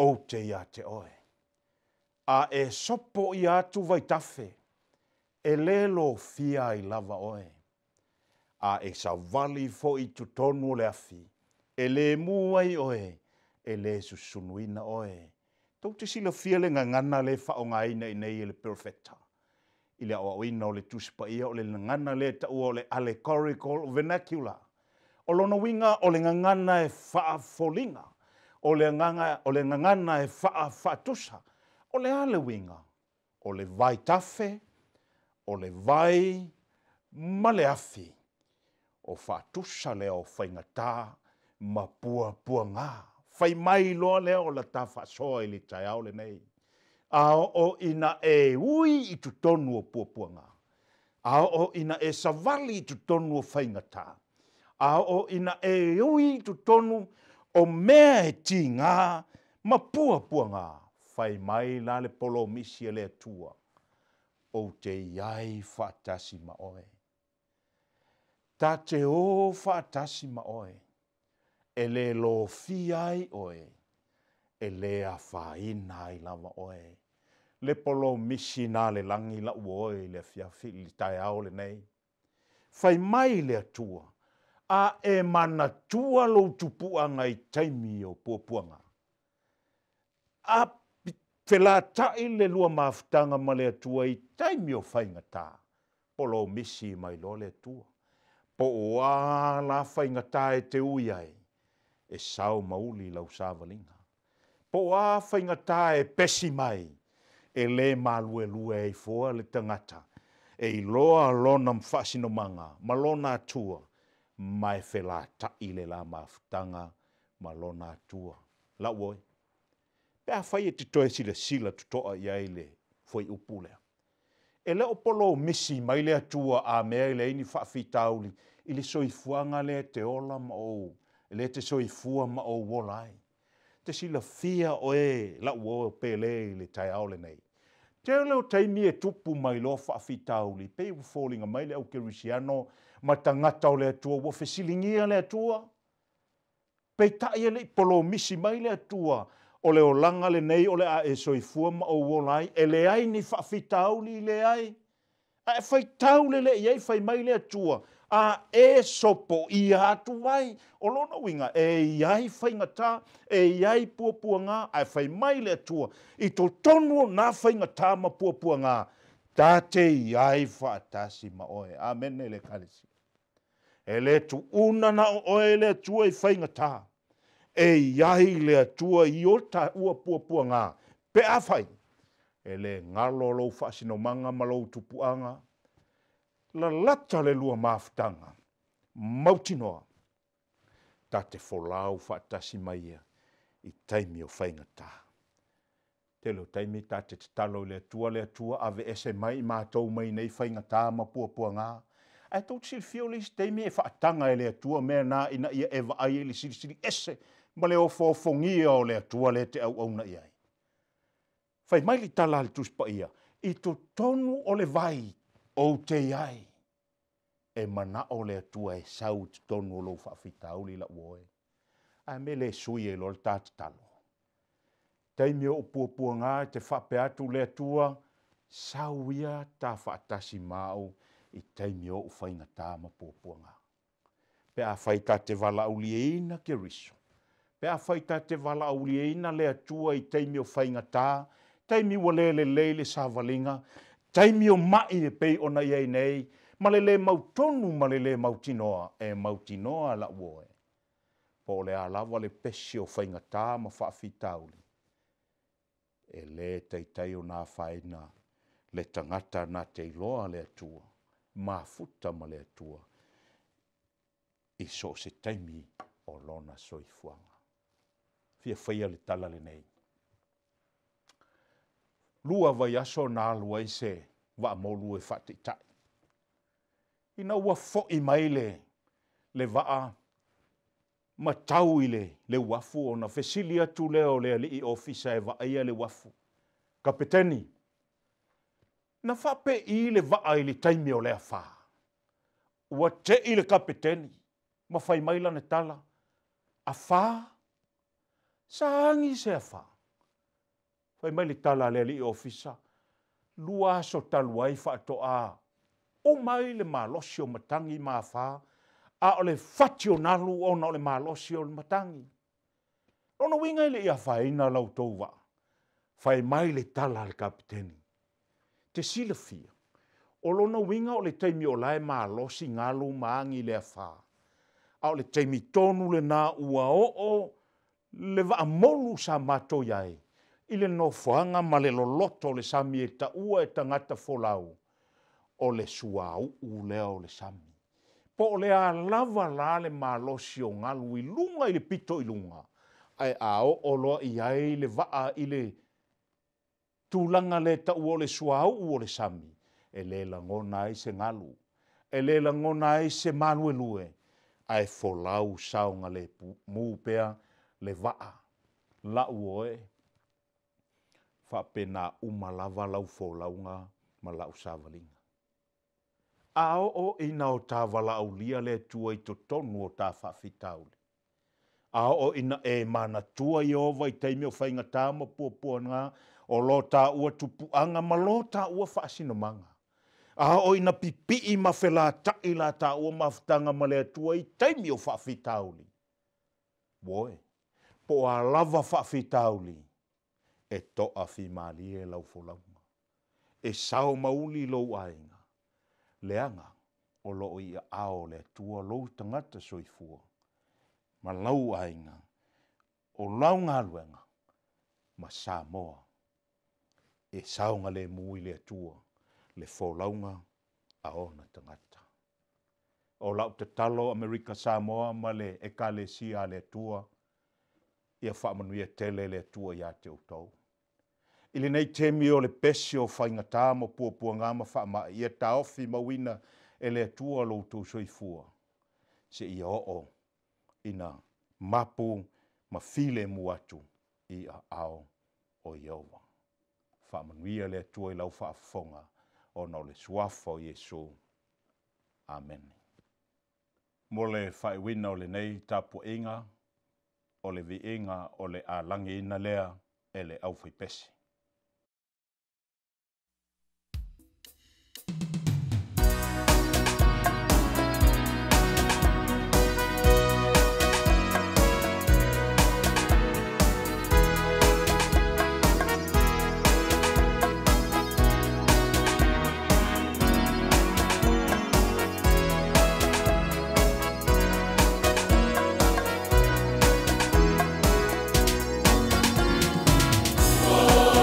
O te ia te oe. A e sopo i atu vai tafe. E lelo fia i lava oe. A e Savavali fo i tutonu le afi. E le muai oe. E le susunuina oe. Tau te sila fia le ngangana le whaongaina i nei le perfecta. I le aoina o le tuspa ia o le ngangana le tau o le allegorical vernacular. O lona winga o le ngangana e whaafolinga. o le ngangana e faatusa, o le ale winga, o le vai tafe, o le vai maleafi, o faatusa lea o whaingata ma pua ngā. Whai mai loa lea o la tā Faasoa i le tai au le nei. A o ina e ui i tu tonu o pua ngā. A o ina e Savavali i tu tonu o whaingata. A o ina e ui i tu tonu o mea e ti ngā ma pua ngā. Whai mai la le polo misi e le atua. O te iai whaatasi ma oe. Ta te o whaatasi ma oe. E le lo fi ai oe. E le a whaina ai lava oe. Le polo misi nā le langi la uoe le fiafi li tai au le nei. Whai mai le atua. A e mana tua lo tupuanga i taimi o puapuanga. A whela tai le lua mafutanga ma le atua i taimi o whaingata. Polo misi mai lo le atua. Po oa la whaingata e te ui ai. E sau mauli lau Savalinga. Po oa whaingata e pesi mai. E le malue e foa le tangata. E iloa lona mwhasino manga. Malona atua. Mai whela tai le la mafutanga. Malona atua. La uoi. Pea whai e te toe sila tutoa i aile. Foi upulea. E leo polo misi mai le atua a mea le ini whaafitauli. I le soifuanga le te ola ma ou. Le te soifua ma ou wolai. Te sila fia oe la uo pele le tai au le nei. Te leo taimi e tupu mai lo whaafitauli. Pe u fallinga mai le au kerisiano ma tangata o le atua. Ua whesilingia le atua. Pe tai e le polo misi mai le atua. O le o langa le nei o le a e soifua ma ou wolai. E le ai ni whaafitauli le ai. A e whai tau le iai whai mai le atua. A e sopo i atu vai. O lona winga e iai whaingata, e iai puapuanga, a e whai mai le atua. I to tonu na whaingata ma puapuanga. Tā te iai whaatasi ma oe. Amen e le Ekalesia. E le tu una na oe le atua i whaingata. E iai le atua i o ta ua puapuanga. Pe a whai. E le ngalo lo whaasino manga ma lo tupuanga. La lata le lua mafutanga. Mautinoa. Ta te wholau whaatasi mai ia. I taimi o whaingata. Te leo taimi ta te talo le atua ave ese mai mātou mai nei whaingata ma puapuanga. Ai tau tsil fio le taimi e whaatanga e le atua mea nā ina ia eva ai e le siri ese. Ma le o whofongia o le atua le te au na iai. Whai mai li tala le tuspa ia. I to tonu o le vai. O te iai, e mana o le atua e sau te tonu o lo whaafitauli la uoe. A me le sui e lor tāta talo. Taimi o puapua ngā te whape atu le atua, sau ia tā whaatasi māu i taimi o whaingata ma puapua ngā. Pe a whaita te wala aulieina ke riso. Pe a whaita te wala aulieina le atua i taimi o whaingata, taimi wa le Savalinga, taimi o mai e pei ona iei nei, ma le mautonu ma le mautinoa, e mautinoa la uoe. Po le alawa le pesi o whaingata ma whaafitauli. E le teitai o nā whaina, le tangata nā te iloa le atua, ma futa ma le atua. I so se taimi o lona soifuanga. Fia whaia le tala le nei. Lua vai aso nā lua i se wa molu e whati tai. Ina ua fo'i mai le waa matau i le wafu o na fesili atu leo le ali ofisa e waa ia le wafu. Kapiteni, na whape i le waa i le taimi o lea wha. Ua te i le kapiteni, ma whai maila ne tala. A wha? Saangi se a wha. Whai mai le tala le ali ofisa. Lua aso taluai whaatoa. O mai le malosi o matangi ma wha. A o le whati o nalu o na o le malosi o le matangi. Ona winga i le ia whaina lau touwa. Whai mai le tala le kapiteni. Te sila fia. O lona winga o le taimi o lai malosi ngalu maangi le wha. A o le taimi tonu le nā ua o le va molu sa mato iai. Ile no foanga ma le loloto le sami e taua e tangata folau. O le suau u lea o le sami. Po le a lava la le malosi o ngalu i lunga i le pito i lunga. Ai ao o loa iai le vaa i le tūlanga le taua o le suau u o le sami. E le langona ai se ngalu. E le langona ai se malu e lue. Ai folau saunga le mūpea le vaa. La uoe. Whapena umalava lau folaunga ma lau savalinga. Ao o ina o tā wala au lia le tua i to tonu o tā whawhitauli. Ao o ina e mana tua i ova i teimi o whainga tāma pua ngā o lo tā ua tupuanga ma lo tā ua whaasinomanga. Ao o ina pipi i mawhela tai la tā ua mawhtanga ma le tua i teimi o whawhitauli. Boe, po a lava whawhitauli e toa whimali e lau folaunga. E sao mauli lou ainga. Leanga o loo i ao le tua lou tangata soifua. Ma lau ainga o lau ngaluenga ma Samoa. E saunga le mui le tua le folaunga a ona tangata. O lau te talo Amerika Samoa ma le Ekalesia le tua ia whaamanuia tele le tua ia te utau. Ili nei temi o le pesi o whaingatā mo pua ngā ma whaama ia taofi mawina e le tua lo tau soifua. Se ia o ina mapu ma file muatu i a ao o Iowa. Whaamanuia le tua i lau whaafonga o na le suafa o Iesu. Amen. Mo le whaiwina o le nei tapu inga, o le vi inga o le alangi ina lea e le Aufaipese.
Oh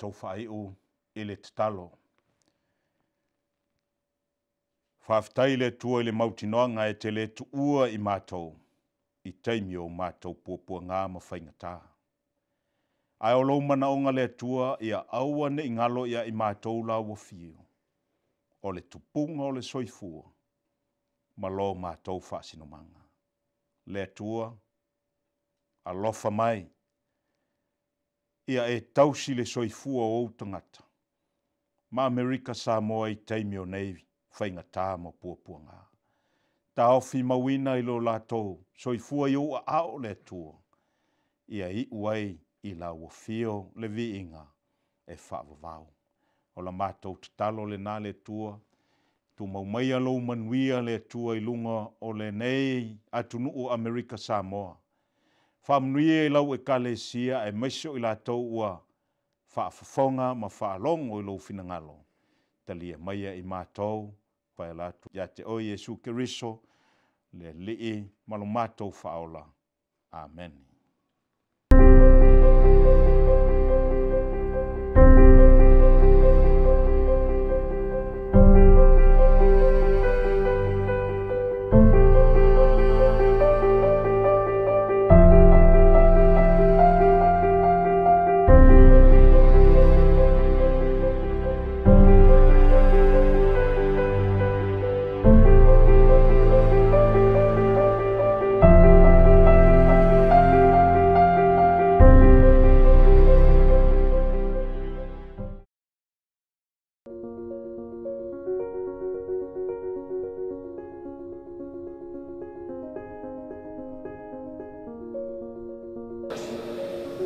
mātou whaeu i le talo. Whaftai le tua i le mautinoanga e te le tuua i mātou, i teimi o mātou puapua ngā mawhaingatā. Ai o lou mana onga le tua ia aua ne ingalo ia i mātou la Luafitu. O le tupunga o le soifua, malo mātou whaasinomanga. Le tua, alofa mai, ia e tausi le soifua o tangata. Ma Amerika Samoa i teimi o nei whaingatā ma puapua ngā. Ta ofi mawina i lo lātou, soifua i o ao le tua. Ia i uai i la Luafitu le viinga e Faafeagaiga. O la mātou talo le nā le tua, tu maumaia lo manuia le tua i lunga o le nei atunu o Amerika Samoa. Whamnuia i lau Ekalesia e maisio i lātou ua whaafafonga ma whaalong o i lo finangalo. Talia maia i mātou, pai lātou ia te o Iesu Keriso, le lii malo mātou whaola. Amen.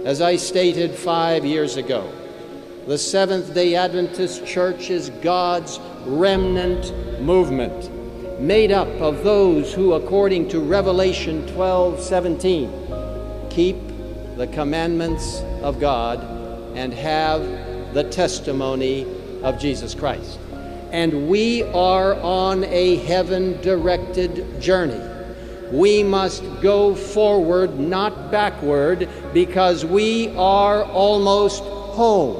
As I stated 5 years ago, the Seventh-day Adventist Church is God's remnant movement, made up of those who, according to Revelation 12:17, keep the commandments of God and have the testimony of Jesus Christ. And we are on a heaven-directed journey. We must go forward, not backward, because we are almost home.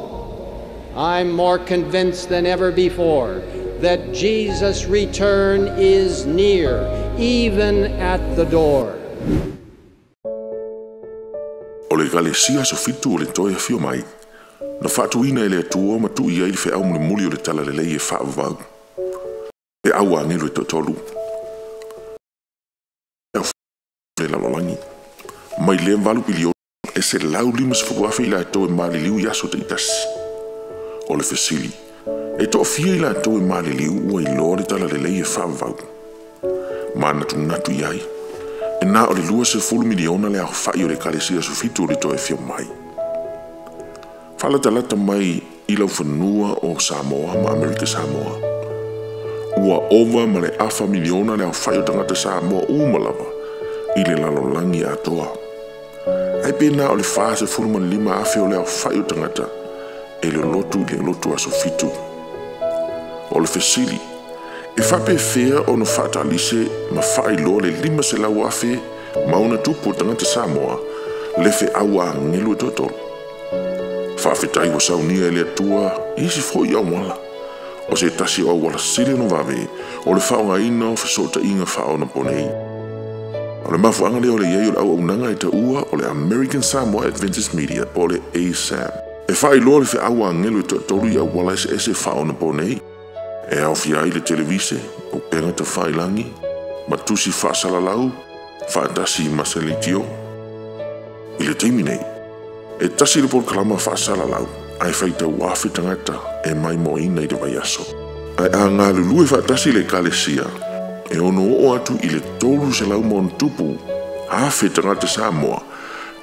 I'm more convinced than ever before that Jesus' return is near, even at the door.
O le Ekalesia Saufitu o le toi Feau mai, na whaatuina e le atua ma tu ia i Feau muli o le Tala lelei e Faafeagaiga. E aua angelo e totolu. Le lalolangi. Mai le mvalu pilio e se lau limas fukuafe i la tau e maliliu yaso te itasi. O le fesili. E to fia i la tau e maliliu ua i lore Tala lelei e Faafeagaiga. Mana tu natu iai. E na o le 2 miliona le Aufaipese o le Ekalesia Saufitu o le toi Feau mai. Fala talata mai i lau whanua o Samoa ma Amerika Samoa. Ua ova ma le afa miliona le Aufaipese o tangata Samoa umalawa. I le lalolangi atoa. Ai pena o le fase fulman 5 afe o le Aufaipese o tangata e le lotu a Saufitu. O le fesili, e whapewhea o no whaatalise ma whailo le 5 se lau afe mauna tupu o tangata Samoa le fe aua ngelu e totoro. Whaafetai wa saunia e le atua isi foi au wala. O se tasi o wala sile no vave o le whaonga ina o whasota inga whaona ponei. O le mafuanga leo le iei o le au unanga e taua o le American Samoa Adventist Media o le ASAM. E whai loa le wha aua ngelu e tolu i a wala ese whaona ponei. E au fia i le televise o penga ta whailangi, ma tusi whaasalalau, whaatasi maselitio. I le teimi nei, e tasi le polkalama whaasalalau, ai whaita wafi tangata e mai moina i le vaiaso. Ai a ngā lulu e whaatasi le Ekalesia, e ono o atu i le tolu se lau mon tupu, hafe tangata Samoa,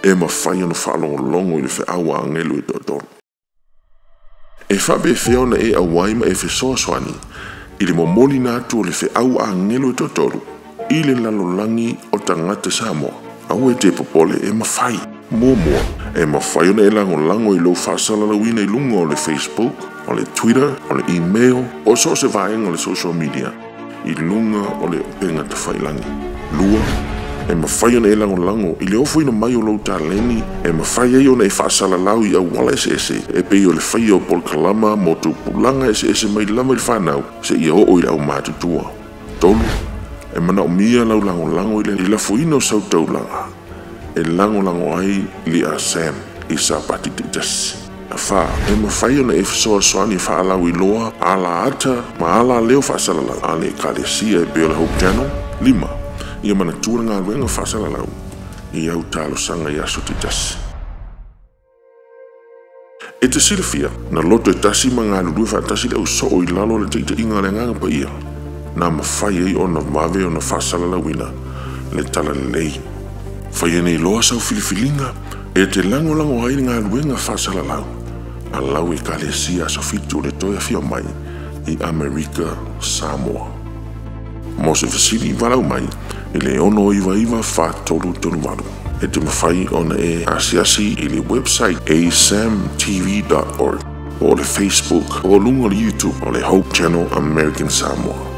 e ma whai ono whalongolongo i le whaawa angelu i totoro. E whabe Feona e awaima e Fesoa swani, i le momoli nātu o le whaawa angelu i totoro, i le lalolangi o tangata Samoa. Au e te popole e ma whai, mua, e ma whai ona e lango i lo whaasalalawina i lunga o le Facebook, o le Twitter, o le email, o so se vaenga o le social media, i lunga o le penga te whailangi. Lua, e mawhai ona e lango i le ofo ina mai o lau tāleni e mawhai ai ona e whaasalalau i au wala ese e pei o le whai o polkalama mo tu pulanga ese mai lama i Fanau se ia o i au mātutua. Tolu, e mana o mia lau lango i le lafuina o sautaulanga e lango ai li a Sam i Sabbath Service. Fa e mawhai ona e soani whaalau i loa ala ata ma ala leo whaasalala ale Ekalesia e peo le Hope Channel 5 ia mana tua ngā ruenga whasalalau i au talo sanga i aso te tasi. E te silafia na loto e tasi ma ngā lulu whaatasi le au soo i lalo le teita inga le nganga pa ia na mawhai ei o na mawe o na whasalalau le tala le lei. Whai ene i loa sau filifilinga e te lango ai ngā ruenga whasalalau a lau Ekalesia Luafitu le toia fia mai i Amerika Samoa. Mo se fasili walau mai i le ono iwa whātolu walu. E te mawhai ona e asiasi i le website asamtv.org o le Facebook o lunga le YouTube o le Hope Channel American Samoa.